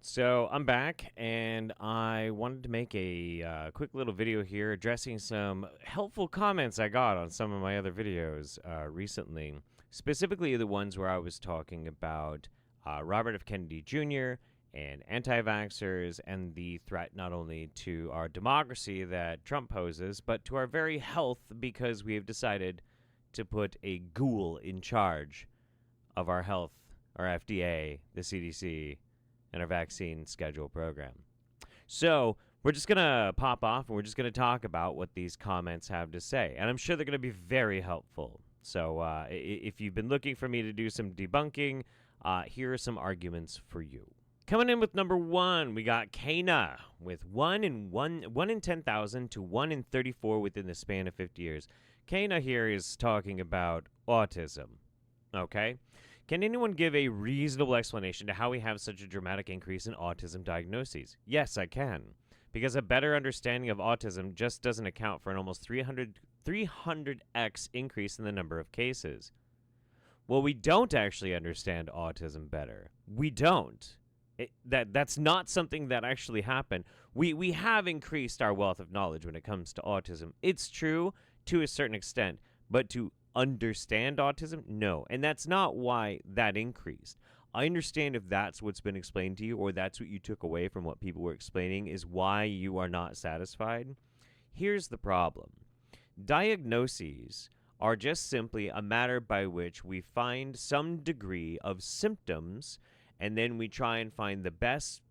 So I'm back, and I wanted to make a quick little video here addressing some helpful comments I got on some of my other videos recently, specifically the ones where I was talking about Robert F. Kennedy Jr. and anti-vaxxers and the threat not only to our democracy that Trump poses, but to our very health because we have decided to put a ghoul in charge of our health, our FDA, the CDC, and our vaccine schedule program. So we're just going to pop off and we're just going to talk about what these comments have to say. And I'm sure they're going to be very helpful. So if you've been looking for me to do some debunking, here are some arguments for you. Coming in with number 1, we got Kana with 1 in 10,000 to 1 in 34 within the span of 50 years. Kana here is talking about autism. Okay? Can anyone give a reasonable explanation to how we have such a dramatic increase in autism diagnoses? Yes, I can. Because a better understanding of autism just doesn't account for an almost 300x increase in the number of cases. Well, we don't actually understand autism better. We don't. That's not something that actually happened. We have increased our wealth of knowledge when it comes to autism. It's true to a certain extent, but to understand autism? No. And that's not why that increased. I understand if that's what's been explained to you or that's what you took away from what people were explaining is why you are not satisfied. Here's the problem. Diagnoses are just simply a matter by which we find some degree of symptoms and then we try and find the best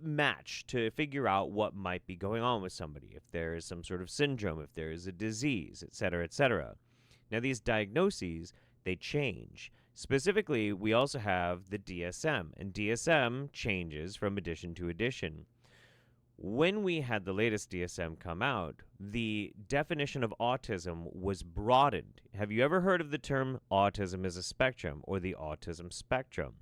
match to figure out what might be going on with somebody, if there is some sort of syndrome, if there is a disease, etc., etc. Now, these diagnoses, they change. Specifically, we also have the DSM, and DSM changes from edition to edition. When we had the latest DSM come out, the definition of autism was broadened. Have you ever heard of the term autism is a spectrum or the autism spectrum?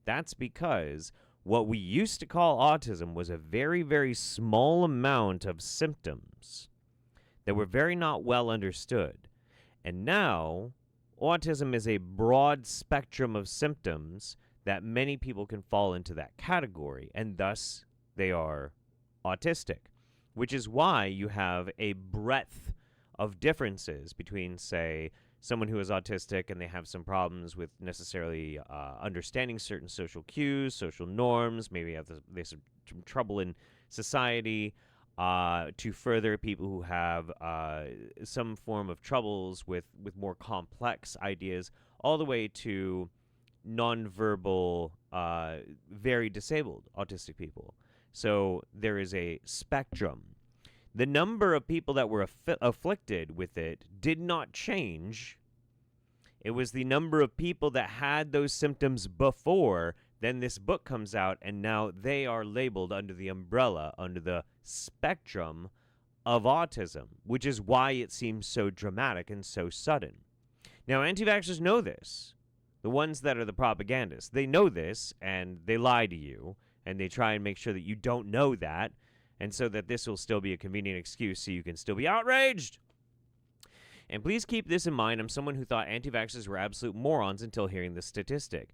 That's because what we used to call autism was a very, very small amount of symptoms that were very not well understood. And now, autism is a broad spectrum of symptoms that many people can fall into that category, and thus they are autistic, which is why you have a breadth of differences between, say, someone who is autistic and they have some problems with necessarily understanding certain social cues, social norms, maybe they have some trouble in society, to further people who have some form of troubles with more complex ideas, all the way to nonverbal, very disabled autistic people. So there is a spectrum. The number of people that were afflicted with it did not change. It was the number of people that had those symptoms before. Then this book comes out, and now they are labeled under the umbrella, under the spectrum of autism, which is why it seems so dramatic and so sudden. Now, anti-vaxxers know this. The ones that are the propagandists, they know this, and they lie to you, and they try and make sure that you don't know that, and so that this will still be a convenient excuse so you can still be outraged. And please keep this in mind. I'm someone who thought anti-vaxxers were absolute morons until hearing this statistic.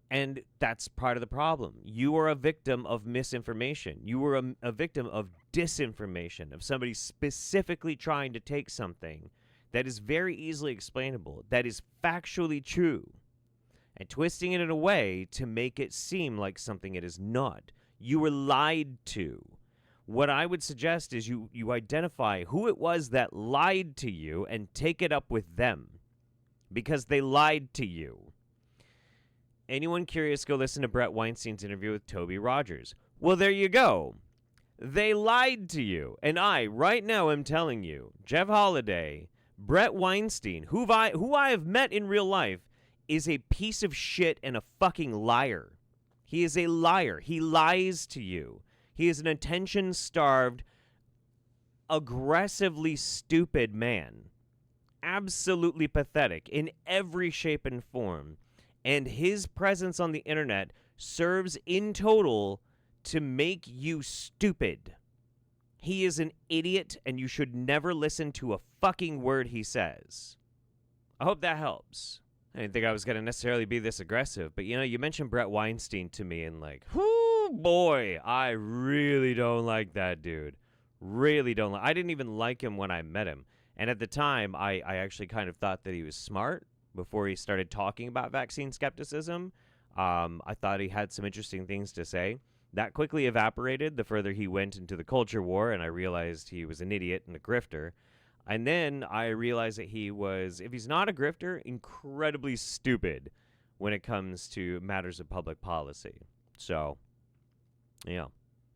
And that's part of the problem. You are a victim of misinformation. You are a victim of disinformation, of somebody specifically trying to take something that is very easily explainable, that is factually true, and twisting it in a way to make it seem like something it is not. You were lied to. What I would suggest is you identify who it was that lied to you and take it up with them, because they lied to you. Anyone curious, go listen to Brett Weinstein's interview with Toby Rogers. Well, there you go. They lied to you. And I, right now, am telling you, Jeff Holiday, Brett Weinstein, who I have met in real life, is a piece of shit and a fucking liar. He is a liar. He lies to you. He is an attention-starved, aggressively stupid man. Absolutely pathetic in every shape and form. And his presence on the internet serves in total to make you stupid. He is an idiot, and you should never listen to a fucking word he says. I hope that helps. I didn't think I was going to necessarily be this aggressive, but, you know, you mentioned Brett Weinstein to me, and like, whoo, boy, I really don't like that dude. Really don't like. I didn't even like him when I met him. And at the time, I actually kind of thought that he was smart before he started talking about vaccine skepticism. I thought he had some interesting things to say. That quickly evaporated the further he went into the culture war, and I realized he was an idiot and a grifter. And then I realized that he was, if he's not a grifter, incredibly stupid when it comes to matters of public policy. So, yeah.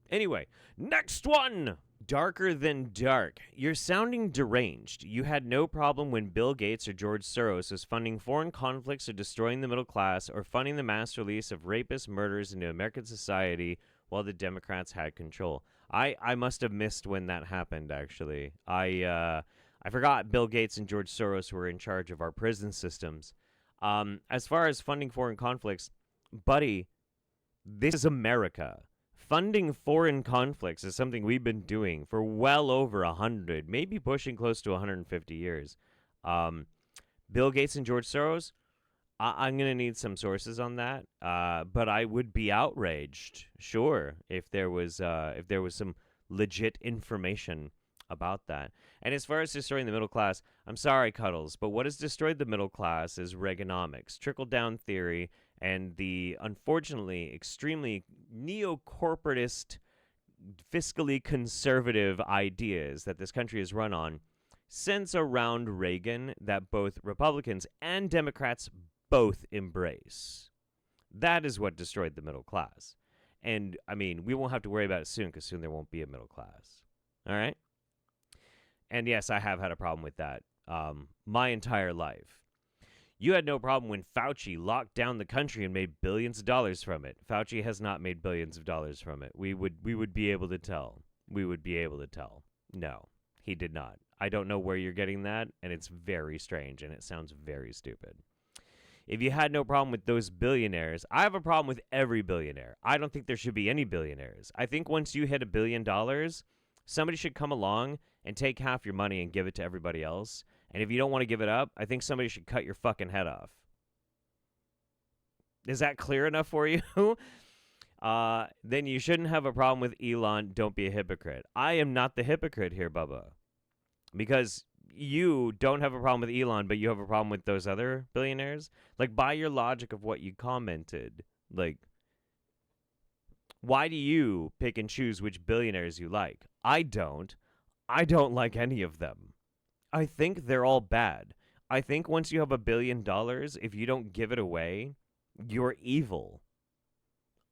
Anyway, next one! Darker than dark. You're sounding deranged. You had no problem when Bill Gates or George Soros was funding foreign conflicts or destroying the middle class or funding the mass release of rapist murders into American society while the Democrats had control. I must have missed when that happened, actually. I forgot Bill Gates and George Soros were in charge of our prison systems. As far as funding foreign conflicts, buddy, this is America. Funding foreign conflicts is something we've been doing for well over 100, maybe pushing close to 150 years. Bill Gates and George Soros, I'm going to need some sources on that, but I would be outraged, sure, if there was some legit information about that. And as far as destroying the middle class, I'm sorry, Cuddles, but what has destroyed the middle class is Reaganomics, trickle-down theory, and the, unfortunately, extremely neo-corporatist, fiscally conservative ideas that this country has run on since around Reagan that both Republicans and Democrats both embrace. That is what destroyed the middle class. And, I mean, we won't have to worry about it soon because soon there won't be a middle class. All right? And, yes, I have had a problem with that my entire life. You had no problem when Fauci locked down the country and made billions of dollars from it. Fauci has not made billions of dollars from it. We would be able to tell. We would be able to tell. No, he did not. I don't know where you're getting that, and it's very strange, and it sounds very stupid. If you had no problem with those billionaires, I have a problem with every billionaire. I don't think there should be any billionaires. I think once you hit $1 billion, somebody should come along and take half your money and give it to everybody else. And if you don't want to give it up, I think somebody should cut your fucking head off. Is that clear enough for you? Then you shouldn't have a problem with Elon. Don't be a hypocrite. I am not the hypocrite here, Bubba. Because you don't have a problem with Elon, but you have a problem with those other billionaires? Like, by your logic of what you commented, like, why do you pick and choose which billionaires you like? I don't. I don't like any of them. I think they're all bad. I think once you have $1 billion, if you don't give it away, you're evil.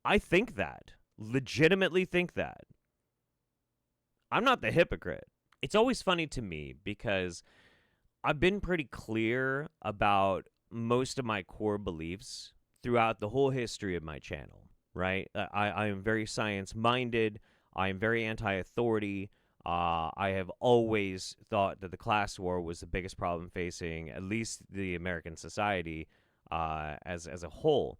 I think that. Legitimately think that. I'm not the hypocrite. It's always funny to me because I've been pretty clear about most of my core beliefs throughout the whole history of my channel, right? I am very science-minded. I am very anti-authority. I have always thought that the class war was the biggest problem facing at least the American society as a whole.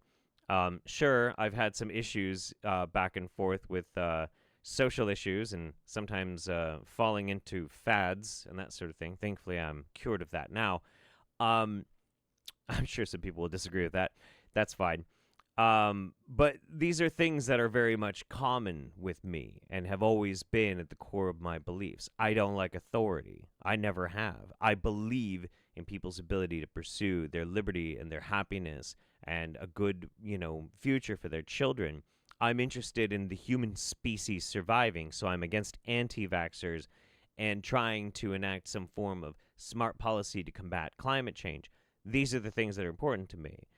Sure, I've had some issues back and forth with social issues and sometimes falling into fads and that sort of thing. Thankfully, I'm cured of that now. I'm sure some people will disagree with that. That's fine. But these are things that are very much common with me and have always been at the core of my beliefs. I don't like authority. I never have. I believe in people's ability to pursue their liberty and their happiness and a good, future for their children. I'm interested in the human species surviving, so I'm against anti-vaxxers and trying to enact some form of smart policy to combat climate change. These are the things that are important to me.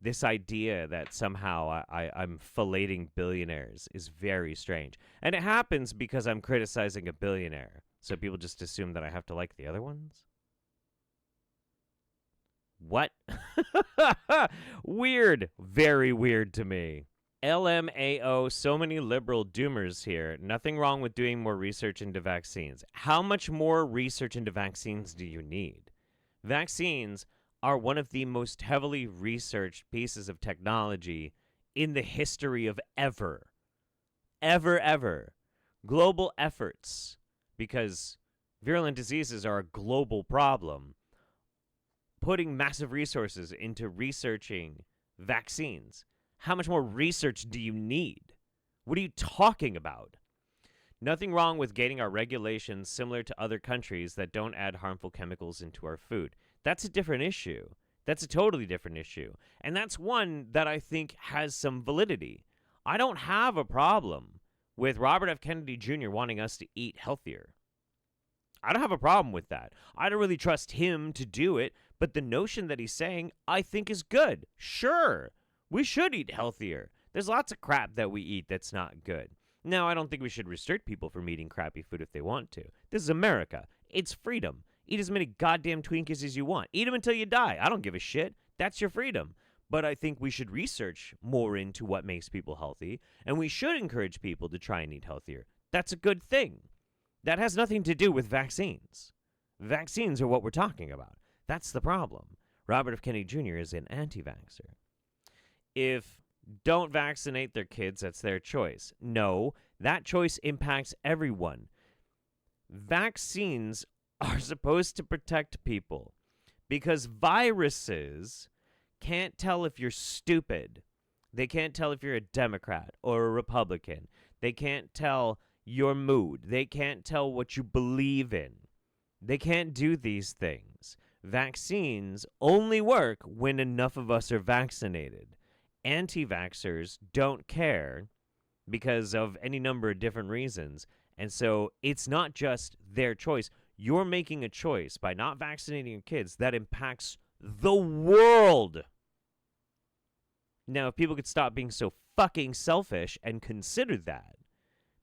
This idea that somehow I'm filleting billionaires is very strange. And it happens because I'm criticizing a billionaire. So people just assume that I have to like the other ones? What? Weird. Very weird to me. LMAO, so many liberal doomers here. Nothing wrong with doing more research into vaccines. How much more research into vaccines do you need? Vaccines are one of the most heavily researched pieces of technology in the history of ever. Ever. Global efforts, because virulent diseases are a global problem, putting massive resources into researching vaccines. How much more research do you need? What are you talking about? Nothing wrong with getting our regulations similar to other countries that don't add harmful chemicals into our food. That's a different issue. That's a totally different issue. And that's one that I think has some validity. I don't have a problem with Robert F. Kennedy Jr. wanting us to eat healthier. I don't have a problem with that. I don't really trust him to do it, but the notion that he's saying, I think is good. Sure, we should eat healthier. There's lots of crap that we eat that's not good. Now, I don't think we should restrict people from eating crappy food if they want to. This is America. It's freedom. Eat as many goddamn Twinkies as you want. Eat them until you die. I don't give a shit. That's your freedom. But I think we should research more into what makes people healthy, and we should encourage people to try and eat healthier. That's a good thing. That has nothing to do with vaccines. Vaccines are what we're talking about. That's the problem. Robert F. Kennedy Jr. is an anti-vaxxer. If don't vaccinate their kids, that's their choice. No, that choice impacts everyone. Vaccines are supposed to protect people because viruses can't tell if you're stupid. They can't tell if you're a Democrat or a Republican. They can't tell your mood. They can't tell what you believe in. They can't do these things. Vaccines only work when enough of us are vaccinated. Anti-vaxxers don't care because of any number of different reasons. And so it's not just their choice. You're making a choice by not vaccinating your kids that impacts the world. Now, if people could stop being so fucking selfish and consider that,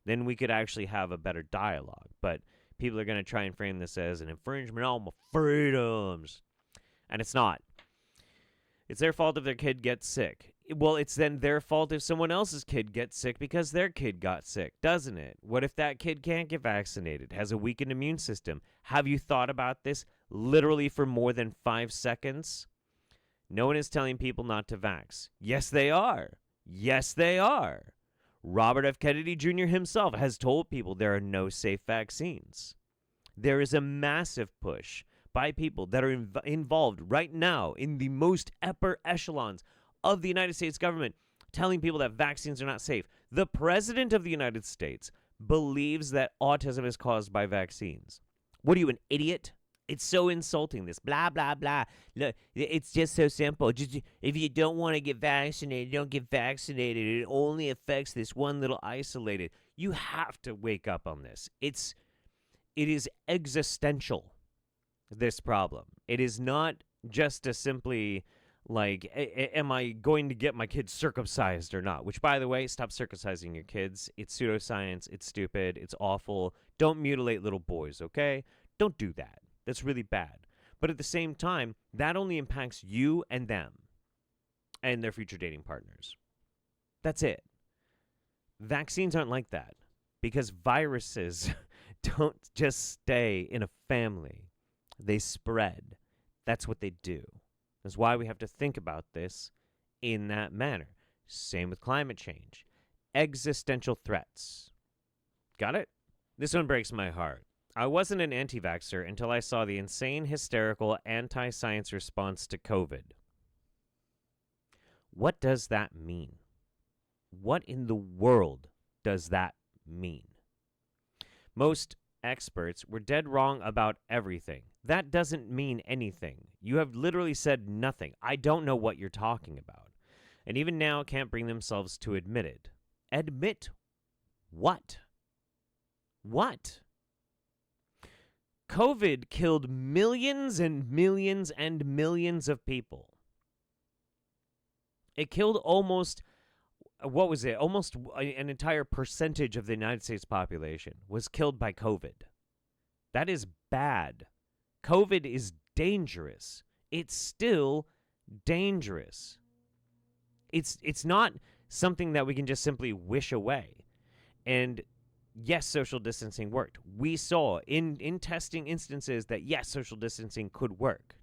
then we could actually have a better dialogue. But people are going to try and frame this as an infringement on my freedoms. And it's not. It's their fault if their kid gets sick. Well, it's then their fault if someone else's kid gets sick because their kid got sick, doesn't it? What if that kid can't get vaccinated, has a weakened immune system? Have you thought about this literally for more than 5 seconds? No one is telling people not to vax. Yes, they are. Yes, they are. Robert F. Kennedy Jr. himself has told people there are no safe vaccines. There is a massive push by people that are involved right now in the most upper echelons of the United States government, telling people that vaccines are not safe. The President of the United States believes that autism is caused by vaccines. What are you, an idiot? It's so insulting, this blah, blah, blah. Look, it's just so simple. Just if you don't want to get vaccinated, don't get vaccinated. It only affects this one little isolated. You have to wake up on this. It is existential, this problem. It is not just a simply like, am I going to get my kids circumcised or not? Which, by the way, stop circumcising your kids. It's pseudoscience. It's stupid. It's awful. Don't mutilate little boys, okay? Don't do that. That's really bad. But at the same time, that only impacts you and them and their future dating partners. That's it. Vaccines aren't like that because viruses don't just stay in a family. They spread. That's what they do. That's why we have to think about this in that manner. Same with climate change. Existential threats. Got it? This one breaks my heart. I wasn't an anti-vaxxer until I saw the insane, hysterical, anti-science response to COVID. What does that mean? What in the world does that mean? Most experts were dead wrong about everything. That doesn't mean anything. You have literally said nothing. I don't know what you're talking about. And even now can't bring themselves to admit it. Admit what? What? COVID killed millions and millions and millions of people. It killed almost, what was it? Almost an entire percentage of the United States population was killed by COVID. That is bad. COVID is dangerous. It's still dangerous. It's not something that we can just simply wish away. And yes, social distancing worked. We saw in testing instances that yes, social distancing could work.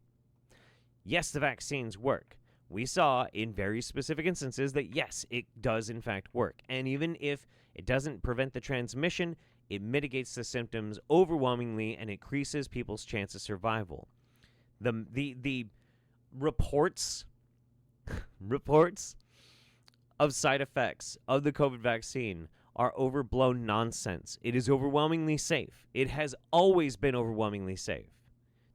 Yes, the vaccines work. We saw in very specific instances that yes, it does in fact work. And even if it doesn't prevent the transmission, it mitigates the symptoms overwhelmingly and increases people's chance of survival. The reports of side effects of the COVID vaccine are overblown nonsense. It is overwhelmingly safe. It has always been overwhelmingly safe.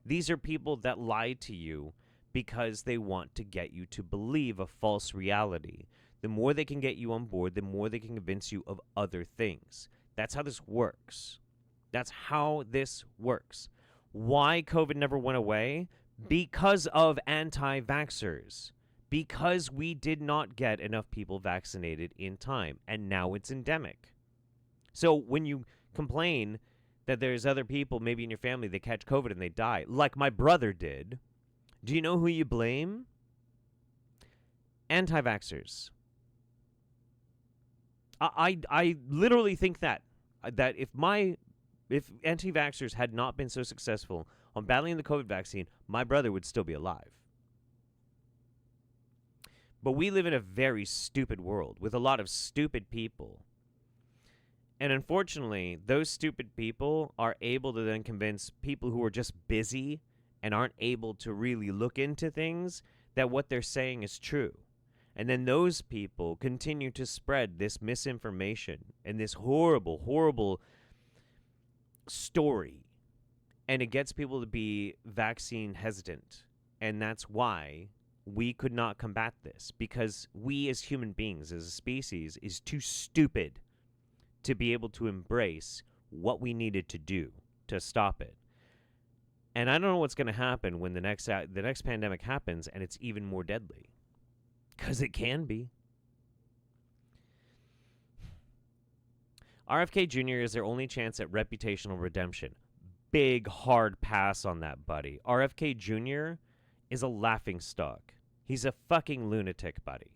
These are people that lie to you because they want to get you to believe a false reality. The more they can get you on board, the more they can convince you of other things. That's how this works. That's how this works. Why COVID never went away? Because of anti-vaxxers. Because we did not get enough people vaccinated in time, and now it's endemic. So when you complain that there's other people maybe in your family that catch COVID and they die, like my brother did, do you know who you blame? Anti-vaxxers. I literally think that if anti-vaxxers had not been so successful on battling the COVID vaccine, my brother would still be alive. But we live in a very stupid world with a lot of stupid people. And unfortunately, those stupid people are able to then convince people who are just busy and aren't able to really look into things that what they're saying is true. And then those people continue to spread this misinformation and this horrible, horrible story. And it gets people to be vaccine hesitant. And that's why we could not combat this, because we as human beings, as a species, is too stupid to be able to embrace what we needed to do to stop it. And I don't know what's going to happen when the next pandemic happens and it's even more deadly, because it can be. RFK Jr. is their only chance at reputational redemption. Big, hard pass on that, buddy. RFK Jr. is a laughingstock. He's a fucking lunatic, buddy.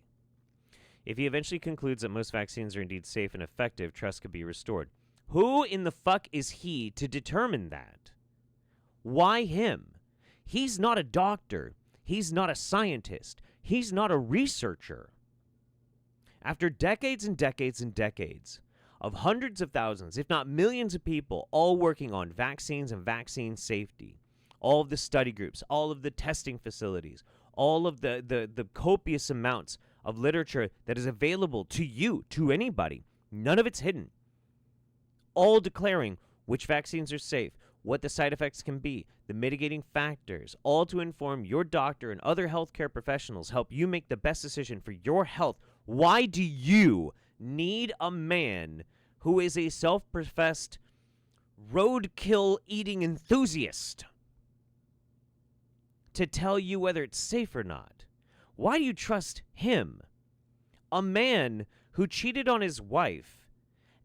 If he eventually concludes that most vaccines are indeed safe and effective, trust could be restored. Who in the fuck is he to determine that? Why him? He's not a doctor. He's not a scientist. He's not a researcher. After decades and decades and decades of hundreds of thousands, if not millions of people all working on vaccines and vaccine safety, all of the study groups, all of the testing facilities, all of the copious amounts of literature that is available to you, to anybody, none of it's hidden, all declaring which vaccines are safe, what the side effects can be, the mitigating factors, all to inform your doctor and other healthcare professionals, help you make the best decision for your health. Why do you need a man who is a self-professed roadkill eating enthusiast to tell you whether it's safe or not? Why do you trust him? A man who cheated on his wife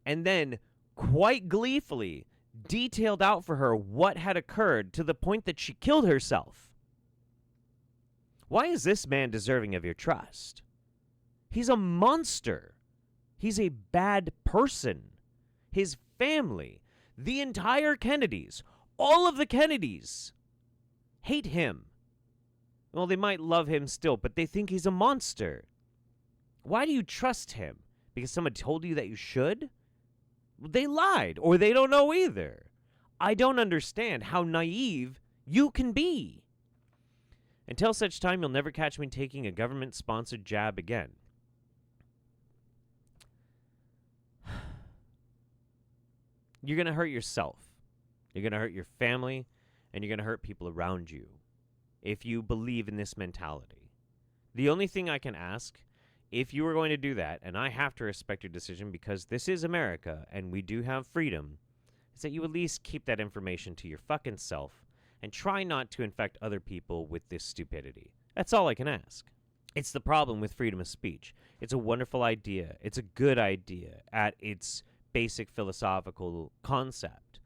and then quite gleefully detailed out for her what had occurred to the point that she killed herself. Why is this man deserving of your trust? He's a monster. He's a bad person. His family, the entire Kennedys, all of the Kennedys hate him. Well, they might love him still, but they think he's a monster. Why do you trust him? Because someone told you that you should? They lied, or they don't know either. I don't understand how naive you can be. Until such time, you'll never catch me taking a government-sponsored jab again. You're going to hurt yourself. You're going to hurt your family, and you're going to hurt people around you if you believe in this mentality. The only thing I can ask, if you are going to do that, and I have to respect your decision because this is America and we do have freedom, is that you at least keep that information to your fucking self and try not to infect other people with this stupidity. That's all I can ask. It's the problem with freedom of speech. It's a wonderful idea. It's a good idea at its basic philosophical concept.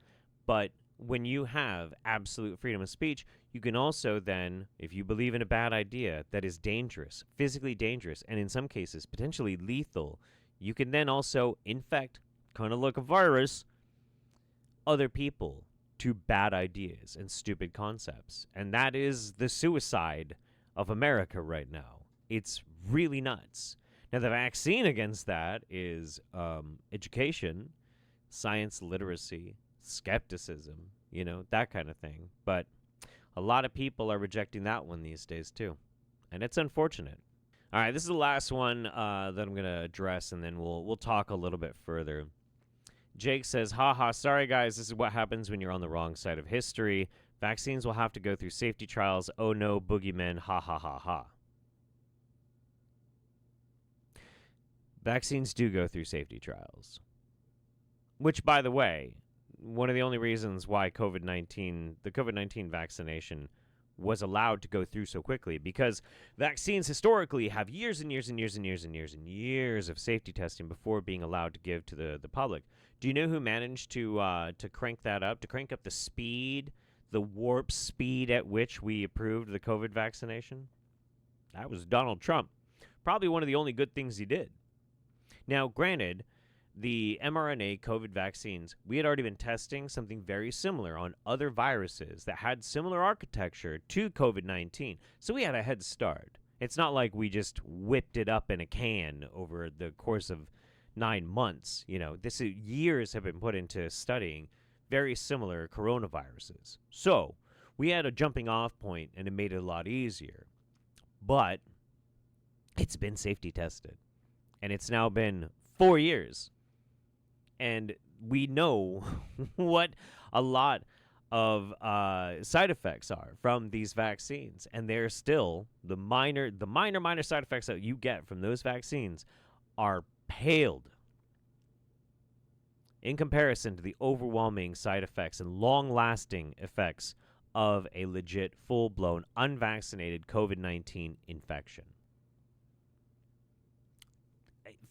But when you have absolute freedom of speech, you can also then, if you believe in a bad idea that is dangerous, physically dangerous, and in some cases potentially lethal, you can then also infect, kind of like a virus, other people to bad ideas and stupid concepts. And that is the suicide of America right now. It's really nuts. Now, the vaccine against that is education, science literacy, skepticism, that kind of thing. But a lot of people are rejecting that one these days, too. And it's unfortunate. All right, this is the last one that I'm going to address, and then we'll talk a little bit further. Jake says, haha, sorry guys, this is what happens when you're on the wrong side of history. Vaccines will have to go through safety trials. Oh no, boogeymen, ha ha ha ha. Vaccines do go through safety trials. Which, by the way, one of the only reasons why the COVID-19 vaccination was allowed to go through so quickly, because vaccines historically have years and years and years and years and years and years of safety testing before being allowed to give to the public. Do you know who managed to crank that up, to crank up the speed, the warp speed at which we approved the COVID vaccination? That was Donald Trump. Probably one of the only good things he did. Now, granted, the mRNA COVID vaccines, we had already been testing something very similar on other viruses that had similar architecture to COVID-19. So we had a head start. It's not like we just whipped it up in a can over the course of 9 months. You know, years have been put into studying very similar coronaviruses. So we had a jumping off point, and it made it a lot easier. But it's been safety tested. And it's now been 4 years. And we know what a lot of side effects are from these vaccines. And they're still, the minor side effects that you get from those vaccines are paled in comparison to the overwhelming side effects and long-lasting effects of a legit, full-blown, unvaccinated COVID-19 infection.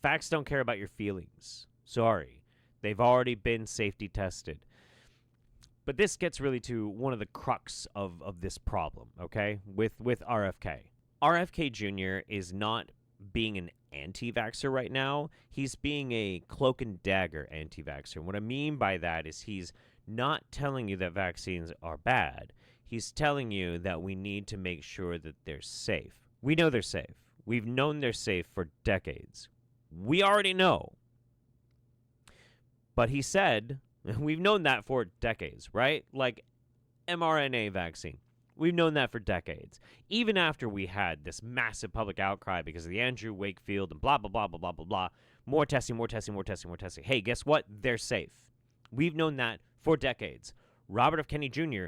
Facts don't care about your feelings. Sorry. They've already been safety tested. But this gets really to one of the crux of this problem, okay, with RFK. RFK Jr. is not being an anti-vaxxer right now. He's being a cloak and dagger anti-vaxxer. And what I mean by that is he's not telling you that vaccines are bad. He's telling you that we need to make sure that they're safe. We know they're safe. We've known they're safe for decades. We already know. But he said, we've known that for decades, right? Like mRNA vaccine. We've known that for decades. Even after we had this massive public outcry because of the Andrew Wakefield and blah, blah, blah, blah, blah, blah, blah. More testing, more testing, more testing, more testing. Hey, guess what? They're safe. We've known that for decades. Robert F. Kennedy Jr.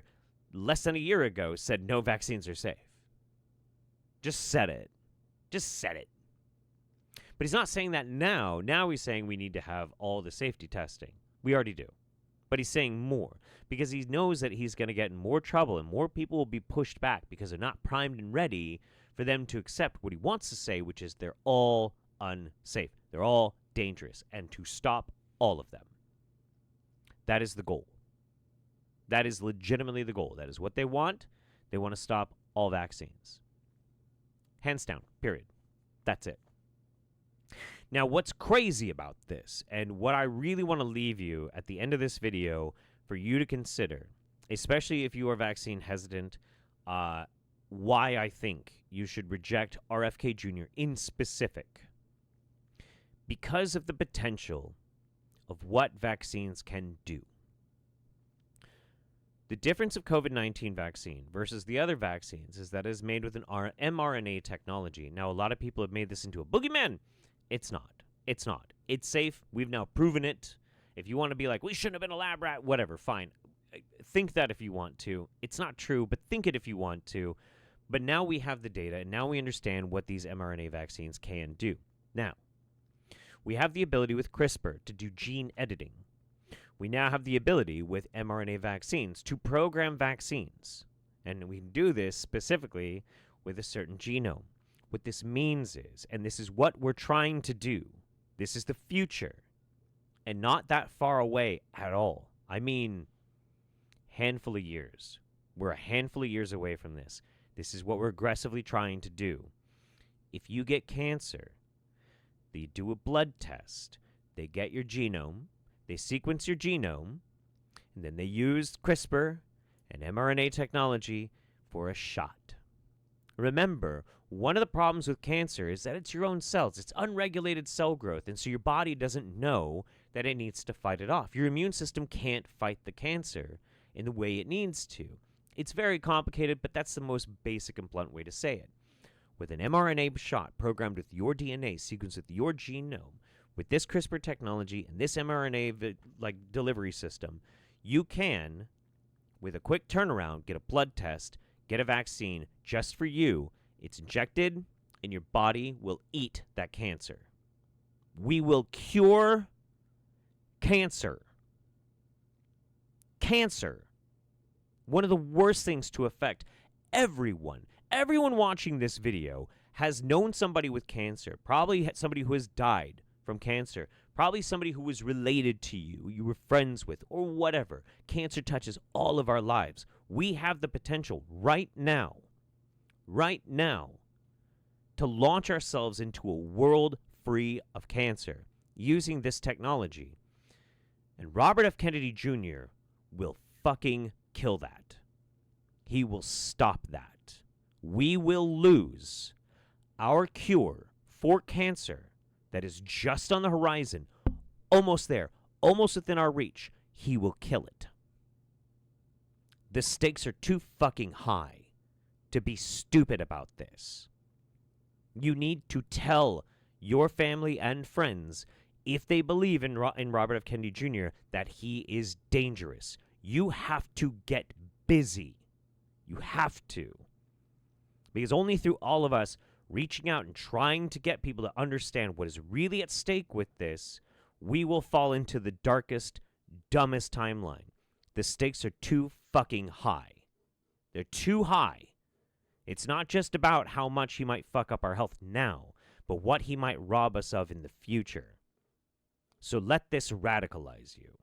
less than a year ago said no vaccines are safe. Just said it. Just said it. But he's not saying that now. Now he's saying we need to have all the safety testing. We already do. But he's saying more because he knows that he's going to get in more trouble and more people will be pushed back because they're not primed and ready for them to accept what he wants to say, which is they're all unsafe. They're all dangerous, and to stop all of them. That is the goal. That is legitimately the goal. That is what they want. They want to stop all vaccines. Hands down, period. That's it. Now, what's crazy about this, and what I really want to leave you at the end of this video for you to consider, especially if you are vaccine hesitant, why I think you should reject RFK Jr. in specific. Because of the potential of what vaccines can do. The difference of COVID-19 vaccine versus the other vaccines is that it is made with an mRNA technology. Now, a lot of people have made this into a boogeyman. It's not. It's not. It's safe. We've now proven it. If you want to be like, we shouldn't have been a lab rat, whatever, fine. Think that if you want to. It's not true, but think it if you want to. But now we have the data, and now we understand what these mRNA vaccines can do. Now, we have the ability with CRISPR to do gene editing. We now have the ability with mRNA vaccines to program vaccines. And we can do this specifically with a certain genome. What this means is, and this is what we're trying to do, this is the future, and not that far away at all. I mean, handful of years. We're a handful of years away from this. This is what we're aggressively trying to do. If you get cancer, they do a blood test, they get your genome, they sequence your genome, and then they use CRISPR and mRNA technology for a shot. Remember, one of the problems with cancer is that it's your own cells. It's unregulated cell growth, and so your body doesn't know that it needs to fight it off. Your immune system can't fight the cancer in the way it needs to. It's very complicated, but that's the most basic and blunt way to say it. with an mRNA shot programmed with your DNA, sequenced with your genome, with this CRISPR technology and this mRNA delivery system, you can, with a quick turnaround, get a blood test, get a vaccine just for you. It's injected, and your body will eat that cancer. We will cure cancer. Cancer. One of the worst things to affect everyone. Everyone watching this video has known somebody with cancer. Probably somebody who has died from cancer. Probably somebody who was related to you, you were friends with, or whatever. Cancer touches all of our lives. We have the potential right now, to launch ourselves into a world free of cancer using this technology. And Robert F. Kennedy Jr. will fucking kill that. He will stop that. We will lose our cure for cancer that is just on the horizon, almost there, almost within our reach. He will kill it. The stakes are too fucking high to be stupid about this. You need to tell your family and friends, if they believe in Robert F. Kennedy Jr., that he is dangerous. You have to get busy. You have to. Because only through all of us reaching out and trying to get people to understand what is really at stake with this, we will fall into the darkest, dumbest timeline. The stakes are too fucking high. They're too high. It's not just about how much he might fuck up our health now, but what he might rob us of in the future. So let this radicalize you.